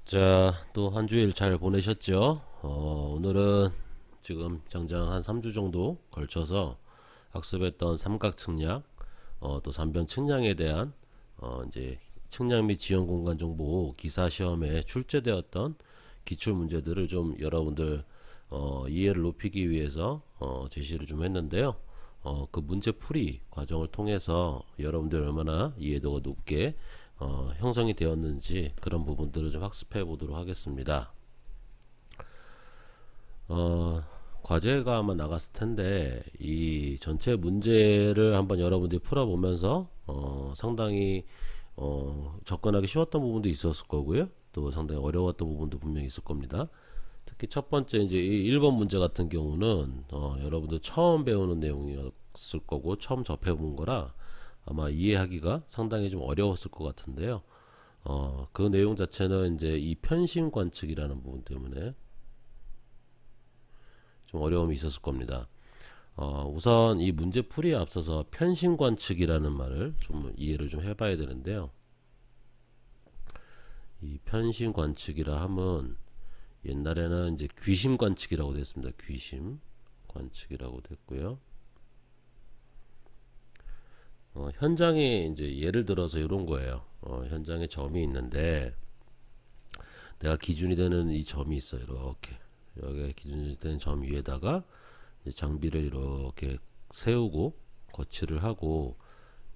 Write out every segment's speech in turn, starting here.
자, 또 한 주일 잘 보내셨죠? 오늘은 지금 장장 한 3주 정도 걸쳐서 학습했던 삼각 측량, 또 삼변 측량에 대한 이제 측량 및 지형 공간 정보 기사 시험에 출제되었던 기출 문제들을 좀 여러분들 이해를 높이기 위해서 제시를 좀 했는데요. 그 문제 풀이 과정을 통해서 여러분들 얼마나 이해도가 높게 형성이 되었는지 그런 부분들을 좀 학습해 보도록 하겠습니다. 과제가 아마 나갔을 텐데 이 전체 문제를 한번 여러분들이 풀어보면서 상당히 접근하기 쉬웠던 부분도 있었을 거고요. 또 상당히 어려웠던 부분도 분명히 있을 겁니다. 특히 첫 번째 이제 이 1번 문제 같은 경우는 여러분들 처음 배우는 내용이었을 거고 처음 접해본 거라 아마 이해하기가 상당히 좀 어려웠을 것 같은데요. 그 내용 자체는 이제 이 편심 관측이라는 부분 때문에 좀 어려움이 있었을 겁니다. 우선 이 문제 풀이에 앞서서 편심 관측이라는 말을 좀 이해를 좀 해봐야 되는데요. 이 편심 관측이라 함은 옛날에는 이제 귀심 관측이라고 됐습니다. 귀심 관측이라고 됐고요. 현장에 이제 예를 들어서 이런 거예요. 현장에 점이 있는데 내가 기준이 되는 이 점이 있어요. 이렇게 여기가 기준이 되는 점 위에다가 이제 장비를 이렇게 세우고 거치를 하고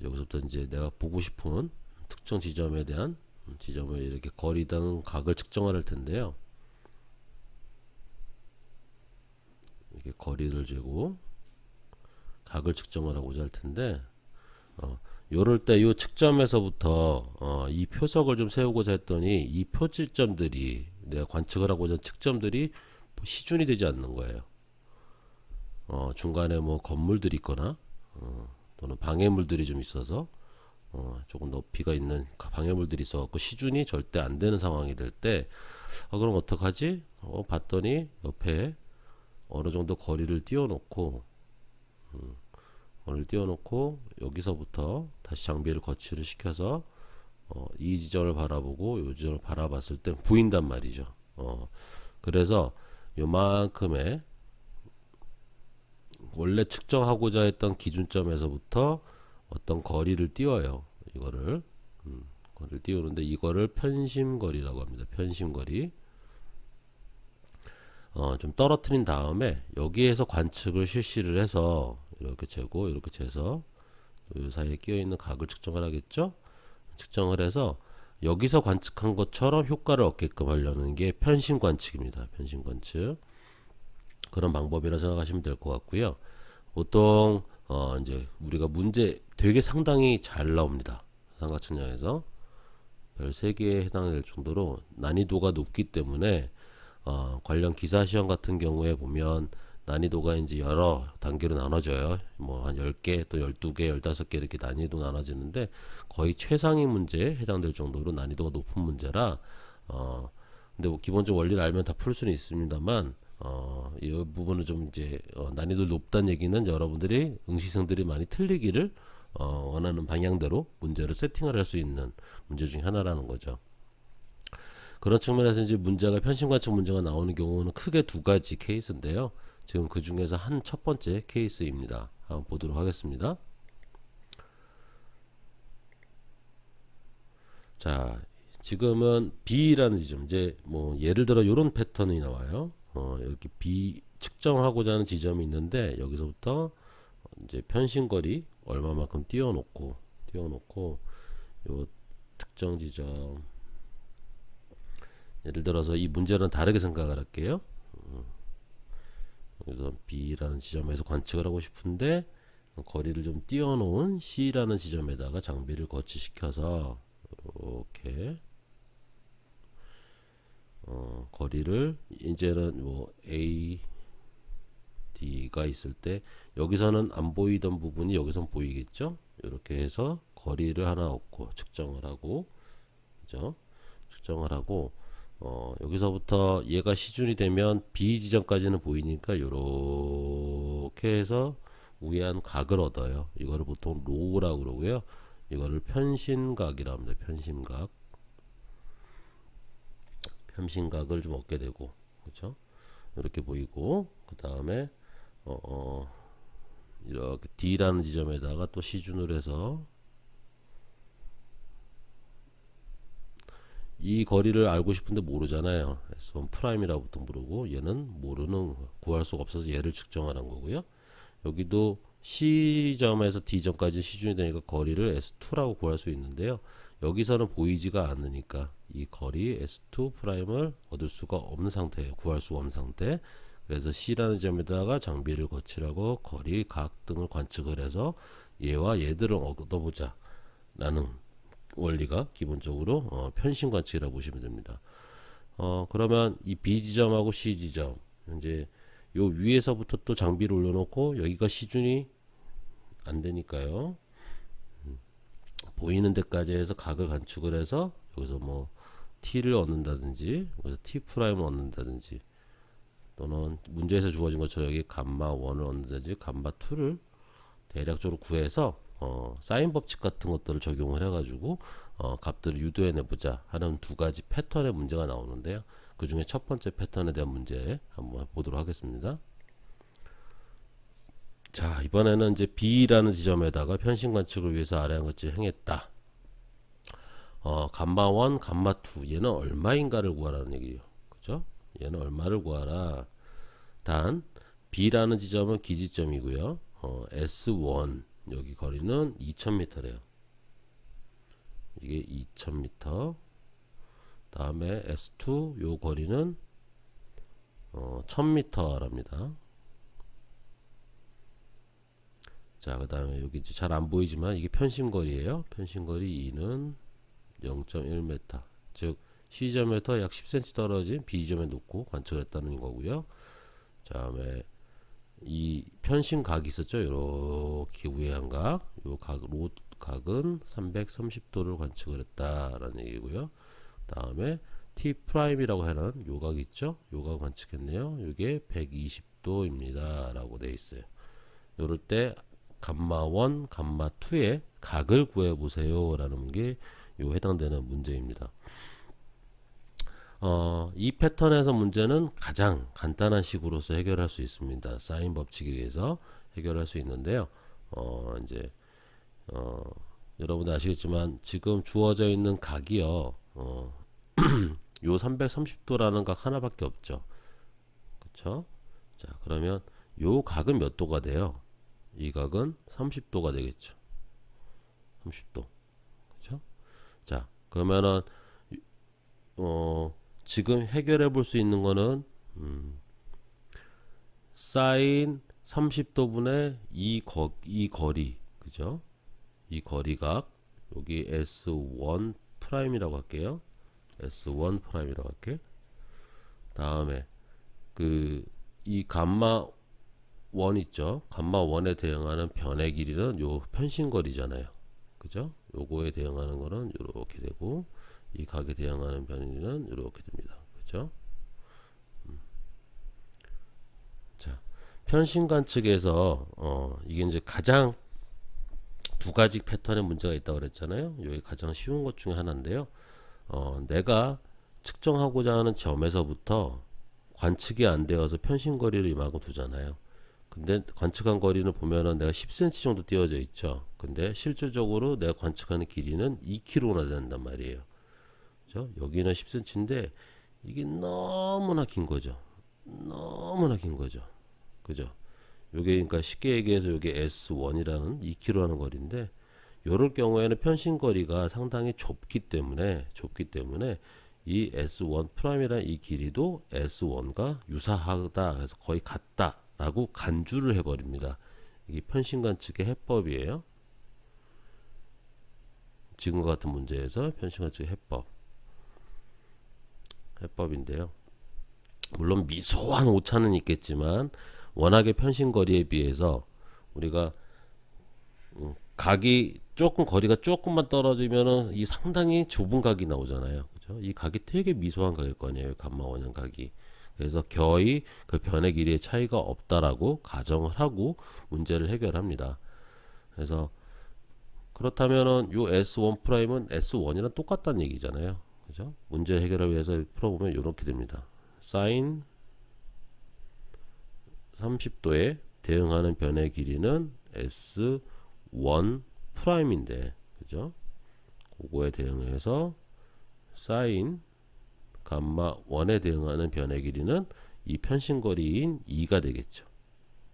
여기서부터 이제 내가 보고 싶은 특정 지점에 대한 지점을 이렇게 거리당 각을 측정을 할 텐데요. 이렇게 거리를 재고 각을 측정을 하고자 할 텐데 요럴 때 요 측점에서부터 이 표석을 좀 세우고자 했더니 이 표지점들이 내가 관측을 하고자 한 측점들이 시준이 되지 않는 거예요. 중간에 뭐 건물들이 있거나 또는 방해물들이 좀 있어서 조금 높이가 있는 방해물들이 있어갖고 시준이 절대 안 되는 상황이 될 때 그럼 어떡하지? 봤더니 옆에 어느 정도 거리를 띄워놓고 여기서부터 다시 장비를 거치를 시켜서 이 지점을 바라보고 이 지점을 바라봤을 때 보인단 말이죠. 그래서 요만큼의 원래 측정하고자 했던 기준점에서부터 어떤 거리를 띄워요. 이거를 거리를 띄우는데 이거를 편심거리라고 합니다. 편심거리. 좀 떨어뜨린 다음에 여기에서 관측을 실시를 해서 이렇게 재고 이렇게 재서 이 사이에 끼어 있는 각을 측정을 하겠죠. 측정을 해서 여기서 관측한 것처럼 효과를 얻게끔 하려는 게 편심 관측입니다. 편심 관측. 그런 방법이라 생각하시면 될 것 같고요. 보통 이제 우리가 문제 되게 상당히 잘 나옵니다. 삼각 측량에서 별 3개에 해당될 정도로 난이도가 높기 때문에 관련 기사 시험 같은 경우에 보면 난이도가 이제 여러 단계로 나눠져요. 뭐 한 10개 또 12개, 15개 이렇게 난이도 나눠지는데 거의 최상위 문제에 해당될 정도로 난이도가 높은 문제라 근데 뭐 기본적 원리를 알면 다 풀 수는 있습니다만 이 부분은 좀 이제 난이도 높다는 얘기는 여러분들이 응시생들이 많이 틀리기를 원하는 방향대로 문제를 세팅을 할 수 있는 문제 중에 하나라는 거죠. 그런 측면에서 이제 문제가 편심관측 문제가 나오는 경우는 크게 2가지 케이스인데요. 지금 그 중에서 한 첫 번째 케이스입니다. 한번 보도록 하겠습니다. 자, 지금은 B라는 지점, 이제 뭐 예를 들어 이런 패턴이 나와요. 이렇게 B 측정하고자 하는 지점이 있는데 여기서부터 이제 편심거리 얼마만큼 띄워놓고 요 특정 지점 예를 들어서 이 문제는 다르게 생각을 할게요. 그래서 B라는 지점에서 관측을 하고 싶은데 거리를 좀 띄워놓은 C라는 지점에다가 장비를 거치시켜서 이렇게 거리를 이제는 뭐 A, D가 있을 때 여기서는 안 보이던 부분이 여기선 보이겠죠? 이렇게 해서 거리를 하나 얻고 측정을 하고 그죠? 측정을 하고 여기서부터 얘가 시준이 되면 B 지점까지는 보이니까 이렇게 해서 우회한 각을 얻어요. 이거를 보통 로우라고 그러고요. 이거를 편심각이라고 합니다. 편심각. 평신각을 좀 얻게 되고, 그렇죠? 이렇게 보이고, 그 다음에 이렇게 D라는 지점에다가 또 시준을 해서 이 거리를 알고 싶은데 모르잖아요. S1 프라임이라고부터 모르고, 얘는 모르는, 구할 수가 없어서 얘를 측정하는 거고요. 여기도 C점에서 D점까지 시준이 되니까 거리를 S2라고 구할 수 있는데요. 여기서는 보이지가 않으니까 이 거리 S2 프라임을 얻을 수가 없는 상태예요. 구할 수가 없는 상태. 그래서 C라는 점에다가 장비를 거치라고 거리, 각 등을 관측을 해서 얘와 얘들을 얻어보자 라는 원리가 기본적으로 편신 관측이라고 보시면 됩니다. 그러면 이 B 지점하고 C 지점, 이제 요 위에서부터 또 장비를 올려놓고 여기가 시준이 안 되니까요. 보이는 데까지 해서 각을 관측을 해서 여기서 뭐 T를 얻는다든지, 여기서 T 프라임을 얻는다든지, 또는 문제에서 주어진 것처럼 여기 감마 1을 얻는다든지, 감마 2를 대략적으로 구해서 사인 법칙 같은 것들을 적용을 해가지고 값들을 유도해 내보자 하는 두 가지 패턴의 문제가 나오는데요. 그 중에 첫 번째 패턴에 대한 문제 한번 보도록 하겠습니다. 자, 이번에는 이제 B라는 지점에다가 편신 관측을 위해서 아래한 것을 행했다. 감마 1, 감마 2 얘는 얼마인가를 구하라는 얘기예요. 그죠? 얘는 얼마를 구하라. 단 B라는 지점은 기지점이고요. S1 여기 거리는 2000m래요. 이게 2000m. 다음에 S2 요 거리는 1000m랍니다. 자, 그 다음에 여기 이제 잘 안 보이지만 이게 편심거리예요. 편심거리 2는 0.1m, 즉 C점에서 약 10cm 떨어진 B점에 놓고 관측을 했다는 거고요. 그 다음에 이 편심각이 있었죠. 이렇게 우회한 각, 요 각은 330도를 관측을 했다라는 얘기고요. 그 다음에 T 프라임이라고 하는 요 각 있죠. 요 각 관측했네요. 이게 120도입니다 라고 돼 있어요. 요럴 때 감마 1, 감마 2의 각을 구해 보세요 라는 게 요 해당되는 문제입니다. 이 패턴에서 문제는 가장 간단한 식으로서 해결할 수 있습니다. 사인 법칙에 의해서 해결할 수 있는데요. 이제 여러분들 아시겠지만 지금 주어져 있는 각이요. 요 330도라는 각 하나밖에 없죠. 그렇죠? 자, 그러면 요 각은 몇 도가 돼요? 이 각은 30도가 되겠죠. 30도. 그렇죠? 자, 그러면은 지금 해결해 볼 수 있는 거는 사인 30도분의 이 거리, 그죠? 이 거리각 여기 S1 프라임이라고 할게요. S1 프라임이라고 할게. 다음에 이 감마 1 있죠. 감마 1에 대응하는 변의 길이는 요 편심거리잖아요. 그죠? 요거에 대응하는 거는 이렇게 되고, 이 각에 대응하는 변이는 이렇게 됩니다. 그죠? 자, 편심관 측에서 이게 이제 가장 두 가지 패턴의 문제가 있다고 그랬잖아요. 여기 가장 쉬운 것 중에 하나인데요. 내가 측정하고자 하는 점에서부터 관측이 안 되어서 편심거리를 이만큼 두잖아요. 근데 관측한 거리는 보면은 내가 10cm 정도 띄어져 있죠. 근데 실질적으로 내가 관측하는 길이는 2km나 된단 말이에요. 그죠? 여기는 10cm인데 이게 너무나 긴 거죠. 너무나 긴 거죠. 그죠? 요게 그러니까 쉽게 얘기해서 요게 S1이라는 2km라는 거리인데, 요럴 경우에는 편심거리가 상당히 좁기 때문에 이 S1 프라임이라는 이 길이도 S1과 유사하다, 그래서 거의 같다 라고 간주를 해버립니다. 이게 편심관측의 해법이에요. 지금과 같은 문제에서 편심관측의 해법인데요. 물론 미소한 오차는 있겠지만 워낙에 편심거리에 비해서 우리가 각이 조금 거리가 조금만 떨어지면은 이 상당히 좁은 각이 나오잖아요. 그죠? 이 각이 되게 미소한 각일 거 아니에요. 감마 원형 각이. 그래서 거의 그 변의 길이의 차이가 없다라고 가정을 하고 문제를 해결합니다. 그래서 그렇다면은 요 S1 프라임은 S1이랑 똑같다는 얘기잖아요. 그죠? 문제 해결을 위해서 풀어보면 이렇게 됩니다. 사인 30도에 대응하는 변의 길이는 S1 프라임인데, 그죠? 그거에 대응해서 사인 감마 1에 대응하는 변의 길이는 이 편심거리인 2가 되겠죠.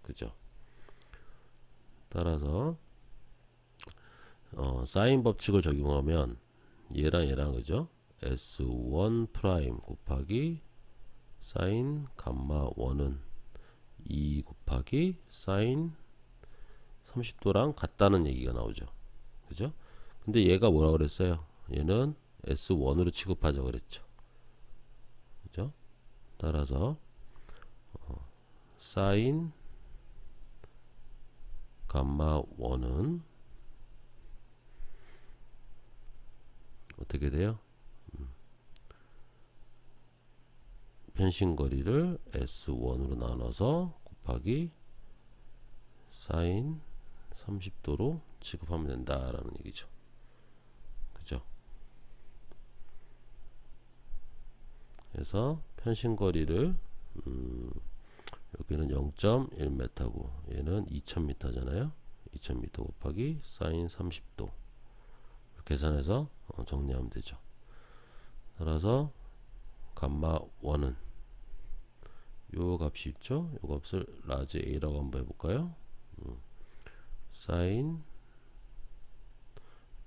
그죠? 따라서 사인 법칙을 적용하면 얘랑 그죠? S1 프라임 곱하기 사인 감마 1은 2 곱하기 사인 30도랑 같다는 얘기가 나오죠. 그죠? 근데 얘가 뭐라 그랬어요? 얘는 S1으로 취급하자 그랬죠. 그죠? 따라서 사인 감마 1은 어떻게 돼요? 편심거리를 S1으로 나눠서 곱하기 사인 30도로 취급하면 된다라는 얘기죠. 그죠? 그래서 편심거리를 여기는 0.1m고 얘는 2000m잖아요. 2000m 곱하기 사인 30도 계산해서 정리하면 되죠. 따라서 감마 1은 요 값이 있죠. 요 값을 라지 A라고 한번 해볼까요? 사인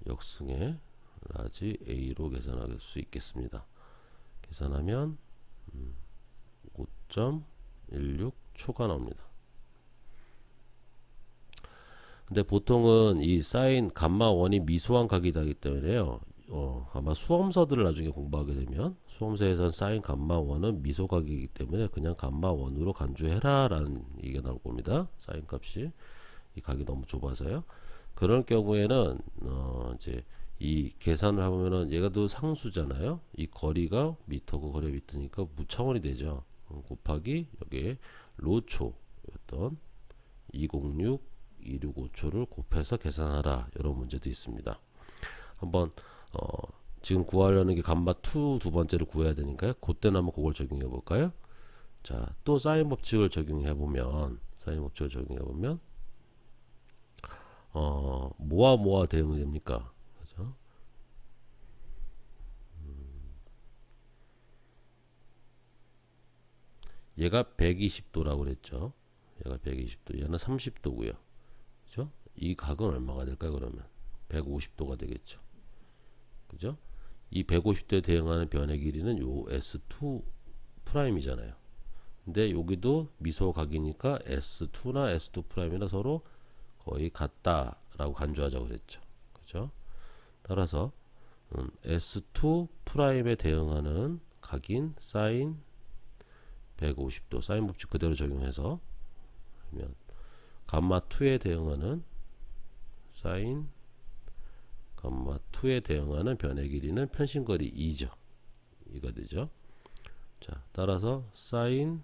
역승의 라지 A로 계산할 수 있겠습니다. 계산하면 5.16초가 나옵니다. 근데 보통은 이 사인 감마 1이 미소한 각이기 때문에요. 아마 수험서들을 나중에 공부하게 되면 수험서에선 사인 감마 1은 미소각이기 때문에 그냥 감마 1으로 간주해라 라는 얘기가 나올 겁니다. 사인 값이 이 각이 너무 좁아서요. 그럴 경우에는 이제 이 계산을 해보면은 얘가 또 상수잖아요. 이 거리가 미터고 거리가 미터니까 무차원이 되죠. 곱하기 여기에 로초 어떤 206 265초를 곱해서 계산하라 이런 문제도 있습니다. 한번 지금 구하려는 게 감마 2 두 번째를 구해야 되니까요. 그때는 한번 그걸 적용해 볼까요? 자, 또 사인 법칙을 적용해 보면 뭐와 대응이 됩니까? 그죠? 얘가 120도라고 그랬죠. 얘가 120도, 얘는 30도고요. 그죠? 이 각은 얼마가 될까요? 그러면 150도가 되겠죠. 그죠? 이 150도에 대응하는 변의 길이는 요 S2 프라임이잖아요. 근데 여기도 미소각이니까 S2나 S2 프라임이나 서로 거의 같다라고 간주하자고 그랬죠. 그죠? 따라서 S2 프라임에 대응하는 각인 사인 150도 사인 법칙 그대로 적용해서 하면 감마 2에 대응하는 사인 감마 2에 대응하는 변의 길이는 편심거리 2죠. 이가 되죠. 자, 따라서 사인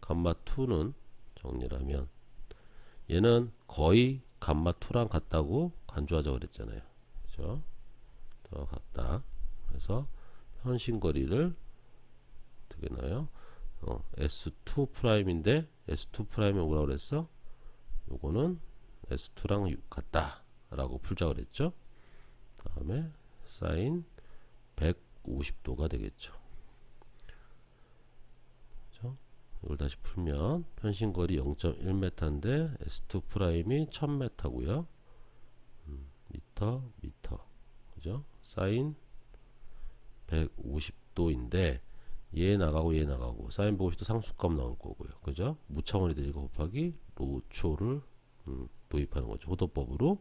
감마 2는 정리를 하면 얘는 거의 감마 2랑 같다고 간주하자고 그랬잖아요. 그죠? 더 같다. 그래서 편심거리를 어떻게 나와요? S2 프라임인데 S2 프라임이 뭐라고 그랬어? 요거는 S2랑 같다라고 풀자 그랬죠. 다음에 사인 150도가 되겠죠. 그렇죠? 이걸 다시 풀면 편심거리 0.1m인데 S2 프라임이 1000m고요. 미터. 그죠? 사인 150도인데 얘 나가고 사인 150도 상수값 나올 거고요. 그죠? 무차원이 되니까 곱하기 로초를 도입하는 거죠. 호도법으로.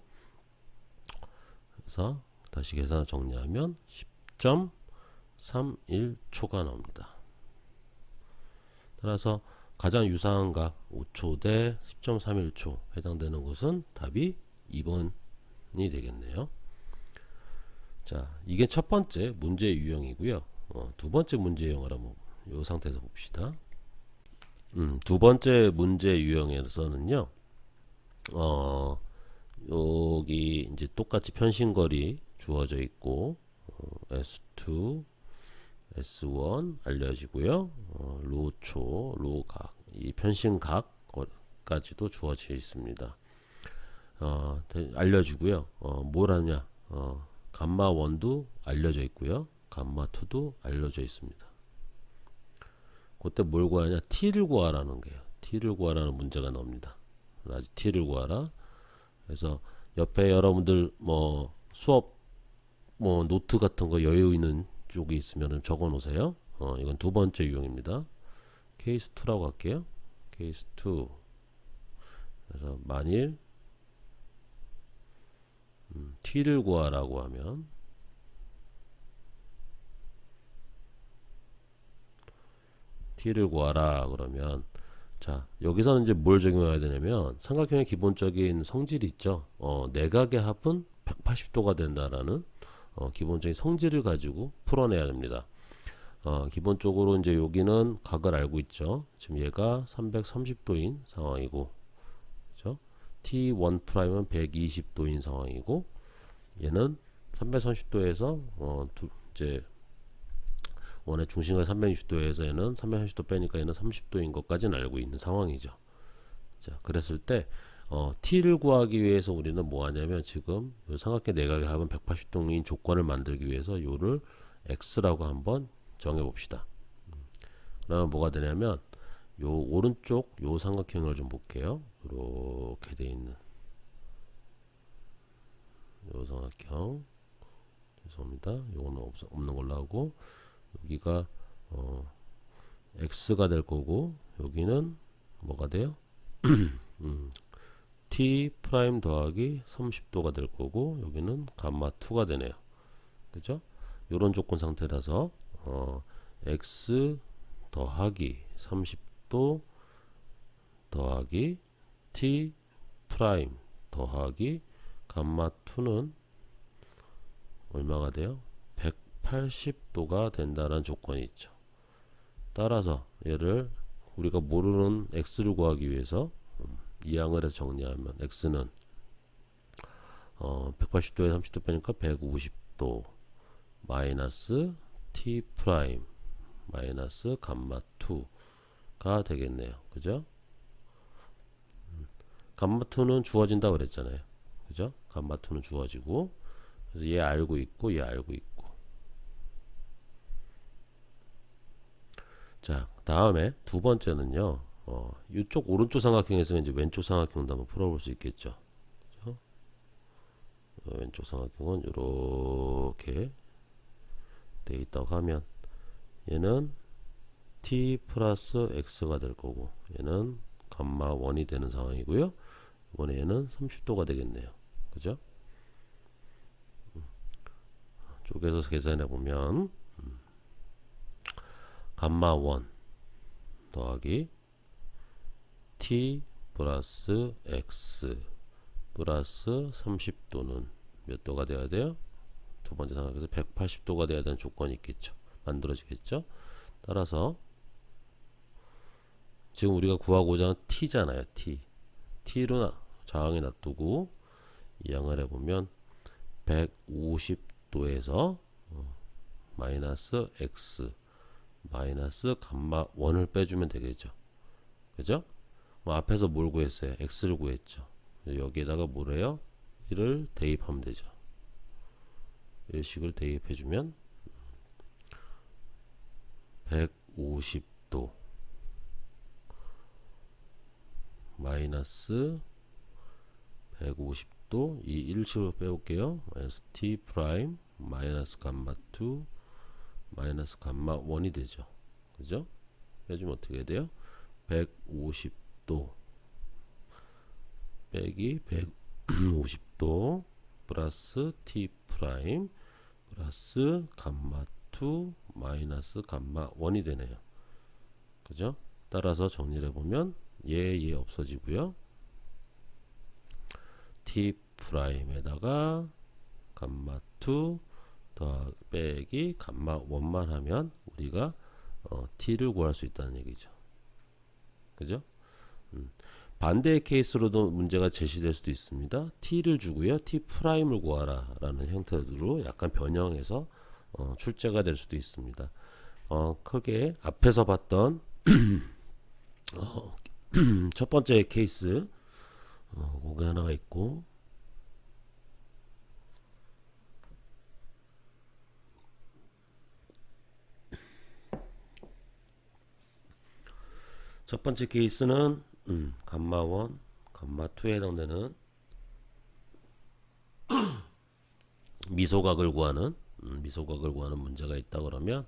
그래서 다시 계산을 정리하면 10.31초가 나옵니다. 따라서 가장 유사한 각 5초 대 10.31초 해당되는 것은 답이 2번이 되겠네요. 자, 이게 첫 번째 문제 유형이고요. 두 번째 문제 유형을 한번 이 상태에서 봅시다. 두 번째 문제 유형에서는요. 여기 이제 똑같이 편심거리 주어져 있고 S2 S1 알려지고요. 로초, 로각, 이 편신각까지도 주어져 있습니다. 알려주고요. 뭘 하냐? 감마 1도 알려져 있고요. 감마 2도 알려져 있습니다. 그때 뭘 구하냐? t를 구하라는 거예요. t를 구하라는 문제가 나옵니다. 라지 t를 구하라. 그래서 옆에 여러분들 뭐 수업 뭐 노트 같은 거 여유 있는 쪽이 있으면 적어 놓으세요. 이건 두 번째 유형입니다. 케이스 2라고 할게요. 케이스 2. 그래서 만일 t를 구하라고 하면 t를 구하라 그러면 자 여기서는 이제 뭘 적용해야 되냐면 삼각형의 기본적인 성질이 있죠. 내각의 합은 180도가 된다라는 기본적인 성질을 가지고 풀어내야 됩니다. 기본적으로 이제 여기는 각을 알고 있죠. 지금 얘가 330도인 상황이고, 그죠? T1'은 120도인 상황이고, 얘는 330도에서 이제 원의 중심을 360도에서 얘는 330도 빼니까 얘는 30도인 것까지는 알고 있는 상황이죠. 자, 그랬을 때 t를 구하기 위해서 우리는 뭐 하냐면 지금 요 삼각형 내각의 합은 180도인 조건을 만들기 위해서 요를 x라고 한번 정해 봅시다. 그러면 뭐가 되냐면 요 오른쪽 요 삼각형을 좀 볼게요. 이렇게 돼 있는 요 삼각형, 죄송합니다. 요거는 없는 걸로 하고 여기가 x가 될 거고 여기는 뭐가 돼요? t 프라임 더하기 30도가 될 거고 여기는 감마 2가 되네요. 그죠? 요런 조건 상태라서 x 더하기 30도 더하기 t 프라임 더하기 감마 2는 얼마가 돼요? 180도가 된다는 조건이 있죠. 따라서 얘를 우리가 모르는 x를 구하기 위해서 이항을 해서 정리하면 x는 180도에 30도 빼니까 150도 마이너스 t 프라임 마이너스 감마 2가 되겠네요. 그죠? 감마 2는 주어진다 그랬잖아요. 그죠? 감마 2는 주어지고 그래서 얘 알고 있고 얘 알고 있고 자 다음에 두 번째는요 이쪽 오른쪽 삼각형에서 이제 왼쪽 삼각형도 한번 풀어볼 수 있겠죠. 그렇죠? 왼쪽 삼각형은 이렇게 돼 있다고 하면 얘는 t 플러스 x가 될 거고 얘는 감마 1이 되는 상황이고요. 이번에 얘는 30도가 되겠네요. 그죠? 쪼개서 계산해 보면 감마 1 더하기 t 플러스 x 플러스 30도는 몇 도가 되어야 돼요? 두 번째 상황에서 180도가 되어야 되는 조건이 있겠죠. 만들어지겠죠. 따라서 지금 우리가 구하고자 하는 t잖아요. t로 저항에 놔두고 이항을 해보면 150도에서 마이너스 x 마이너스 감마 1을 빼주면 되겠죠. 그죠? 앞에서 뭘 구했어요? x를 구했죠. 여기에다가 뭐래요? 이를 대입하면 되죠. 이 식을 대입해주면 150도 마이너스 150도 이 1식으로 빼볼게요. 마이너스 t 프라임 마이너스 감마 2 마이너스 감마 1이 되죠. 그죠? 빼주면 어떻게 돼요? 150도 빼기 150도 플러스 t 프라임 플러스 감마 2 마이너스 감마 1이 되네요. 그죠? 따라서 정리를 해보면 얘 없어지고요. t 프라임에다가 감마 2 더 빼기 감마 1만 하면 우리가 t를 구할 수 있다는 얘기죠. 그죠? 반대의 케이스로도 문제가 제시될 수도 있습니다. t를 주고요. t 프라임을 구하라 라는 형태로 약간 변형해서 출제가 될 수도 있습니다. 크게 앞에서 봤던 첫 번째 케이스 그게 하나가 있고, 첫 번째 케이스는 감마 1, 감마 2에 해당되는 미소각을 구하는 문제가 있다 그러면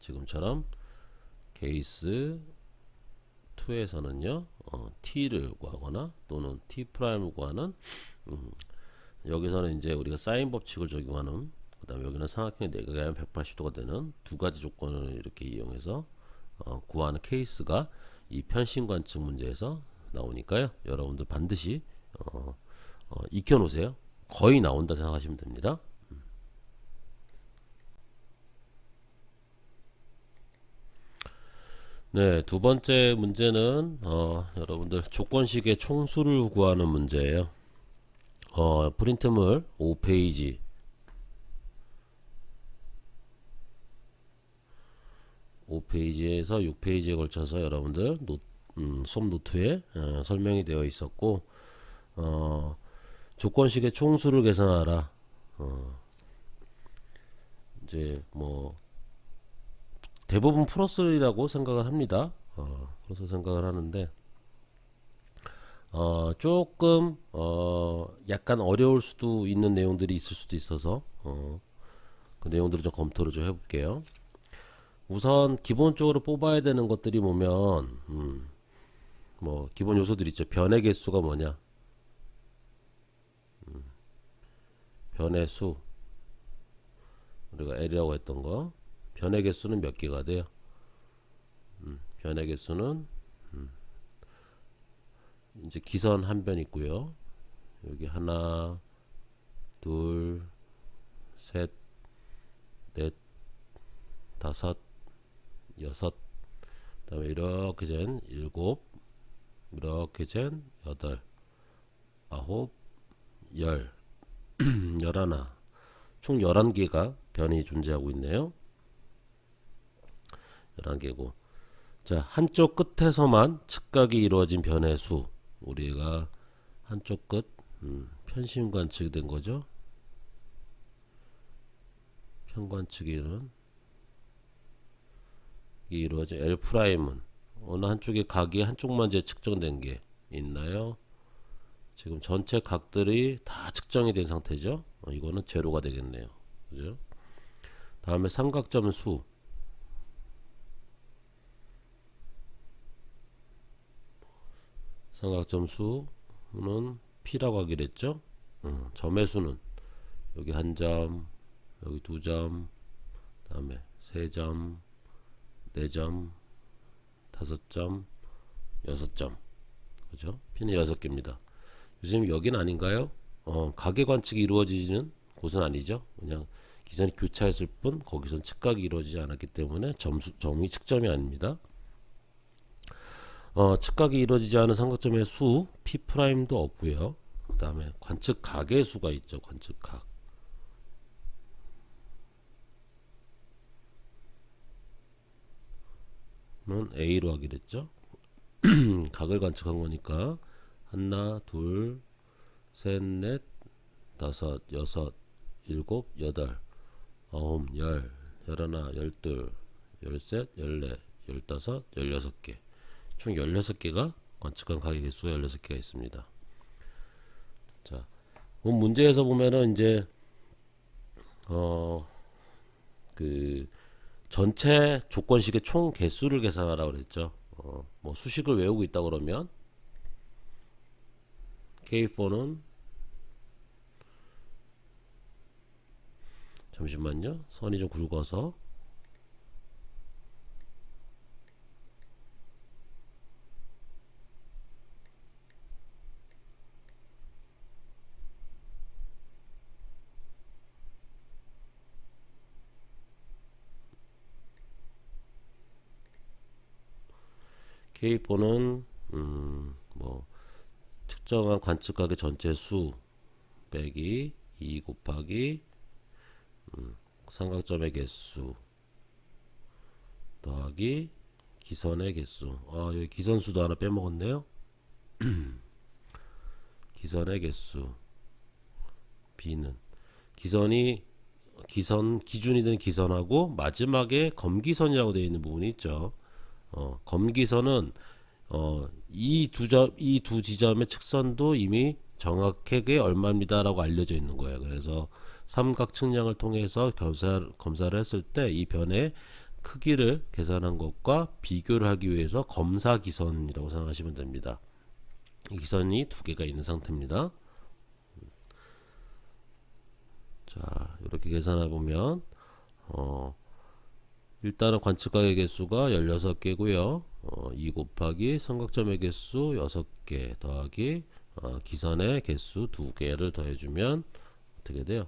지금처럼 케이스 2에서는요 t를 구하거나 또는 t 프라임을 구하는 여기서는 이제 우리가 사인 법칙을 적용하는, 그 다음에 여기는 삼각형의 내각이 180도가 되는 두 가지 조건을 이렇게 이용해서 구하는 케이스가 이 편심 관측 문제에서 나오니까요. 여러분들 반드시 익혀 놓으세요. 거의 나온다 생각하시면 됩니다. 네, 두 번째 문제는 여러분들 조건식의 총수를 구하는 문제예요. 프린트물 5페이지 5페이지에서 6페이지에 걸쳐서 여러분들 수업 노트에 설명이 되어 있었고, 조건식의 총수를 계산하라. 이제 뭐 대부분 풀었으리라고 생각을 합니다. 그래서 생각을 하는데 조금 약간 어려울 수도 있는 내용들이 있을 수도 있어서 그 내용들을 좀 검토를 좀 해볼게요. 우선 기본적으로 뽑아야 되는 것들이 보면 뭐 기본 요소들이 있죠. 변의 개수가 뭐냐, 변의 수, 우리가 L이라고 했던 거, 변의 개수는 몇 개가 돼요? 변의 개수는 이제 기선 한 변 있고요. 여기 하나, 둘, 셋, 넷, 다섯, 여섯, 그다음에 이렇게 된 일곱, 이렇게 된 여덟, 아홉, 열, 열하나, 총 11개가 변이 존재하고 있네요. 11개고, 자, 한쪽 끝에서만 측각이 이루어진 변의 수, 우리가 한쪽 끝 편심 관측이 된 거죠. 편관측이 이루어진 L 프라임은 어느 한쪽의 각이 한쪽만 제 측정된 게 있나요? 지금 전체 각들이 다 측정이 된 상태죠. 이거는 제로가 되겠네요. 그죠? 다음에 삼각점 수, 삼각점 수는 P라고 하기로 했죠. 점의 수는 여기 한 점, 여기 두 점, 다음에 세 점, 네 점, 다섯 점, 여섯 점. 그죠? P는 6개입니다. 요즘 여긴 아닌가요? 가계 관측이 이루어지는 곳은 아니죠. 그냥 기선이 교차했을 뿐 거기선 측각이 이루어지지 않았기 때문에 점이 측점이 아닙니다. 측각이 이루어지지 않은 삼각점의 수 P 프라임도 없고요. 그 다음에 관측 각의 수가 있죠. 관측 각. 는 A로 하기로 했죠. 각을 관측한 거니까 하나, 둘, 셋, 넷, 다섯, 여섯, 일곱, 여덟, 아홉, 열, 열하나, 열둘, 열셋, 열넷, 열다섯, 16개. 총 16개가 관측한 각의 개수가 16개가 있습니다. 자, 문제에서 보면은 이제 그 전체 조건식의 총 개수를 계산하라고 그랬죠. 뭐 수식을 외우고 있다 그러면 K4는 잠시만요. 선이 좀 굵어서 K4는 뭐 측정한 관측각의 전체 수 빼기 2 곱하기 삼각점의 개수 더하기 기선의 개수. 아, 여기 기선수도 하나 빼먹었네요. 기선의 개수. B는 기준이 되는 기선하고 마지막에 검기선이라고 되어 있는 부분이 있죠. 검기선은 이 두 지점의 측선도 이미 정확하게 얼마입니다라고 알려져 있는 거예요. 그래서 삼각 측량을 통해서 검사를 했을 때 이 변의 크기를 계산한 것과 비교를 하기 위해서 검사 기선이라고 생각하시면 됩니다. 이 기선이 두 개가 있는 상태입니다. 자, 이렇게 계산해 보면 일단은 관측각의 개수가 16개고요. 2 곱하기 삼각점의 개수 6개 더하기 기선의 개수 2개를 더해주면 어떻게 돼요?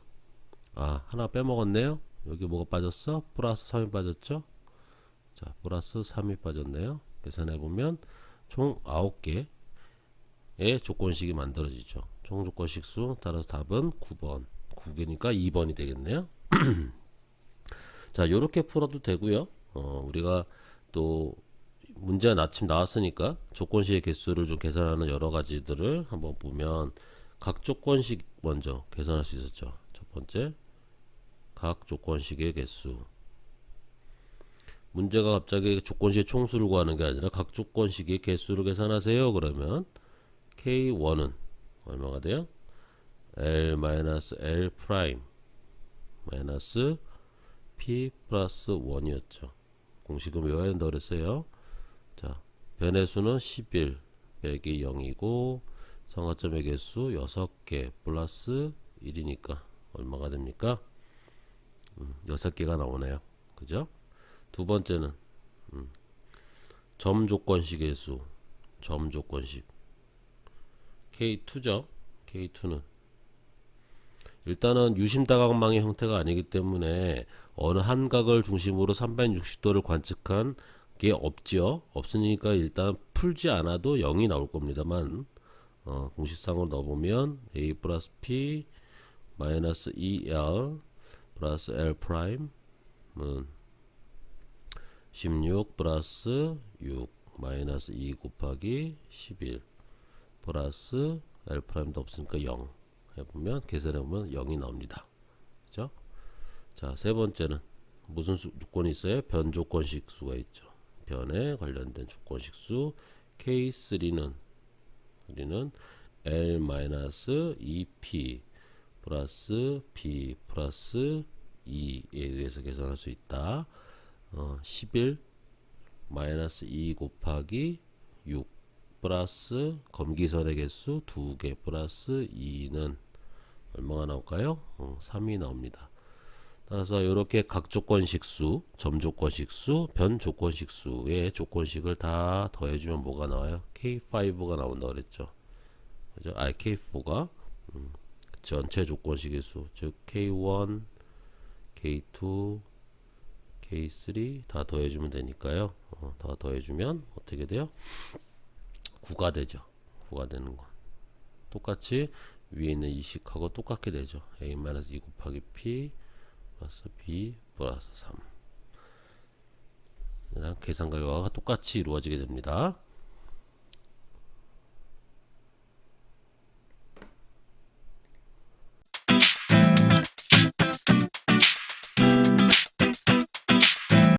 아, 하나 빼먹었네요. 여기 뭐가 빠졌어? 플러스 3이 빠졌죠? 자, 플러스 3이 빠졌네요. 계산해보면 총 9개의 조건식이 만들어지죠. 총 조건식 수 따라서 답은 9번. 9개니까 2번이 되겠네요. 자, 요렇게 풀어도 되고요. 우리가 또 문제가 마침 나왔으니까 조건식의 개수를 좀 계산하는 여러 가지들을 한번 보면 각 조건식 먼저 계산할 수 있었죠. 첫 번째, 각 조건식의 개수. 문제가 갑자기 조건식의 총수를 구하는 게 아니라 각 조건식의 개수를 계산하세요. 그러면 K1은 얼마가 돼요? L-L 프라임 마이너스 P 플러스 1이었죠. 공식은 외워야 된다고 그랬어요. 자, 변의 수는 11 빼기 0이고 상하점의 개수 6개 플러스 1이니까 얼마가 됩니까? 6개가 나오네요. 그죠? 두 번째는 점 조건식의 수. 점 조건식 K2죠. K2는 일단은 유심다각망의 형태가 아니기 때문에 어느 한 각을 중심으로 360도를 관측한 게 없죠. 없으니까 일단 풀지 않아도 0이 나올 겁니다만 공식상으로 넣어보면 A 플러스 P 마이너스 2L 플러스 L 프라임은 16 플러스 6 마이너스 2 곱하기 11 플러스 L 프라임도 없으니까 0 해보면 계산해보면 0이 나옵니다. 그죠? 자, 세 번째는 무슨 조건이 있어요? 변 조건식 수가 있죠. 변에 관련된 조건식 수 K3는 L-2P 플러스 B 플러스 2에 의해서 계산할 수 있다. 11 마이너스 2 곱하기 6 플러스 검기선의 개수 2개 플러스 2는 얼마가 나올까요? 3이 나옵니다. 따라서 이렇게 각 조건식 수, 점 조건식 수, 변 조건식 수의 조건식을 다 더해주면 뭐가 나와요? K5가 나온다고 그랬죠. 그죠? K4가 전체 조건식의 수, 즉 K1, K2, K3 다 더해주면 되니까요. 다 더해주면 어떻게 돼요? 9가 되죠. 9가 되는 거. 똑같이 위에 있는 이 식하고 똑같게 되죠. A-2 곱하기 P 플러스 B 플러스 3 이랑 계산 결과가 똑같이 이루어지게 됩니다.